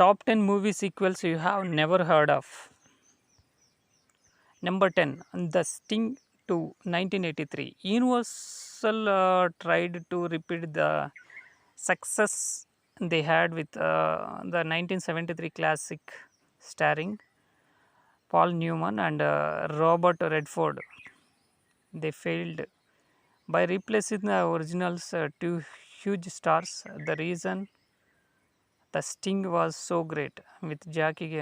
Top 10 movie sequels you have never heard of. Number 10, The Sting to 1983. Universal tried to repeat the success they had with the 1973 classic starring Paul Newman and Robert Redford. They failed by replacing the original's two huge stars. The reason the Sting was so great with Jackie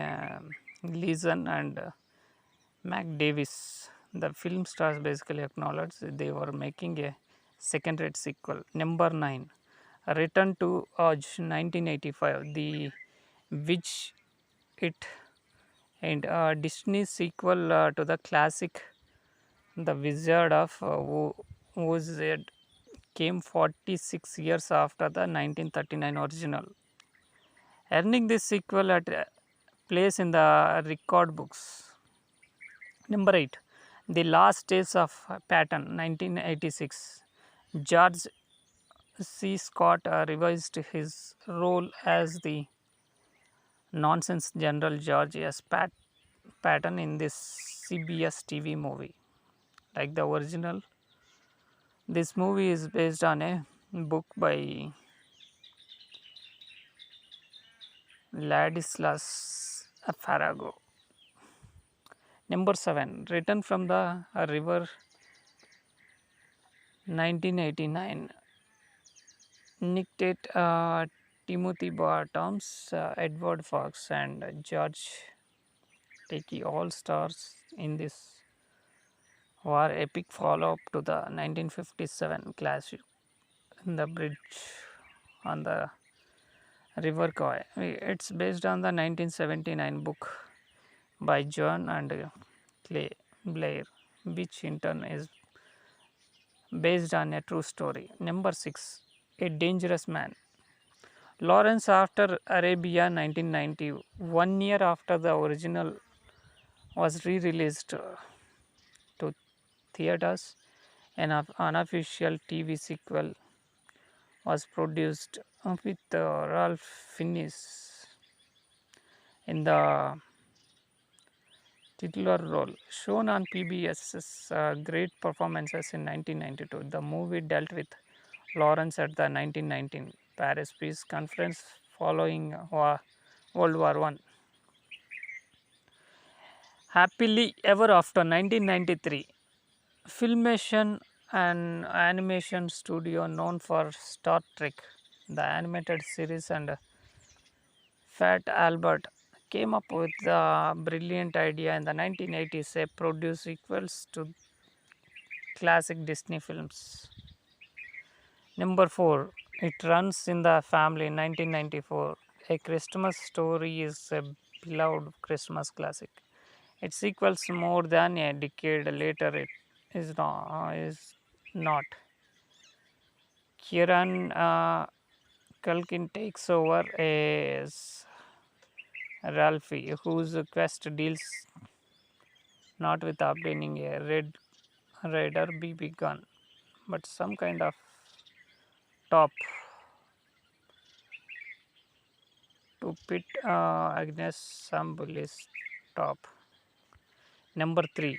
Gleason and Mac Davis. The film stars basically acknowledged they were making a second rate sequel. Number 9, Return to Oz 1985, The Witch It, and Disney sequel to the classic The Wizard of Oz came 46 years after the 1939 original, earning this sequel at place in the record books. Number 8, The Last Days of Patton 1986. George C. Scott revised his role as the nonsense General George S. Patton in this CBS TV movie. Like the original, this movie is based on a book by Ladislas Farago. Number 7, Written from the River 1989. Nick Tate, Timothy Bottoms, Edward Fox, and George Takei all stars in this war epic follow up to the 1957 classic The Bridge on the River Kwai. It's based on the 1979 book by John and Clay Blair, which in turn is based on a true story. Number 6, A Dangerous Man. Lawrence After Arabia 1990, 1 year after the original was re-released to theaters, an unofficial TV sequel was produced with Ralph Fiennes in the titular role. Shown on PBS's great performances in 1992, the movie dealt with Lawrence at the 1919 Paris Peace Conference following World War I. Happily Ever After 1993. Filmation, an animation studio known for Star Trek, the animated series, and Fat Albert came up with the brilliant idea in the 1980s to produce sequels to classic Disney films. Number 4, It Runs in the Family 1994. A Christmas Story is a beloved Christmas classic. Its sequels more than a decade later it is not. Kieran Culkin takes over as Ralphie, whose quest deals not with obtaining a Red Raider BB gun, but some kind of top to pit against some bullies top. Number 3,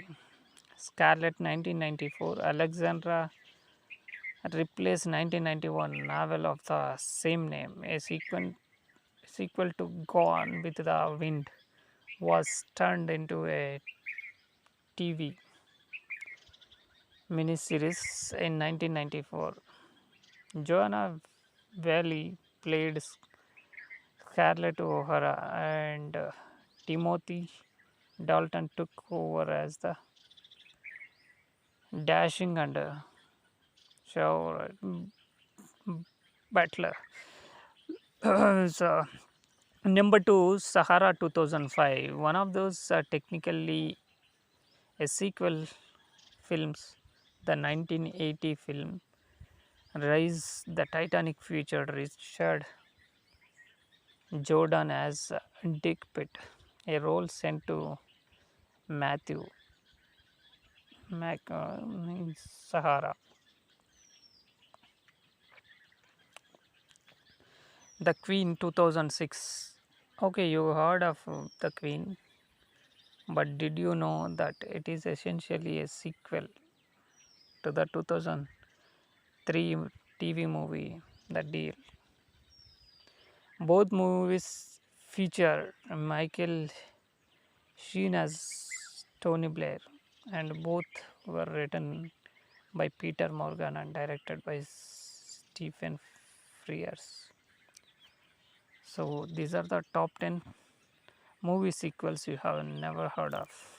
Scarlet 1994. Alexandra replaced 1991 novel of the same name. A sequel to Gone with the Wind was turned into a TV miniseries in 1994. Joanna Valley played Scarlett O'Hara, and Timothy Dalton took over as the dashing and shower butler. So, number 2, Sahara 2005, one of those technically a sequel films. The 1980 film Rise the Titanic featured Richard Jordan as Dick Pitt, a role sent to Matthew Mac in Sahara. The Queen 2006. Okay, you heard of The Queen, but did you know that it is essentially a sequel to the 2003 TV movie The Deal? Both movies feature Michael Sheen as Tony Blair, and both were written by Peter Morgan and directed by Stephen Frears. So, these are the top 10 movie sequels you have never heard of.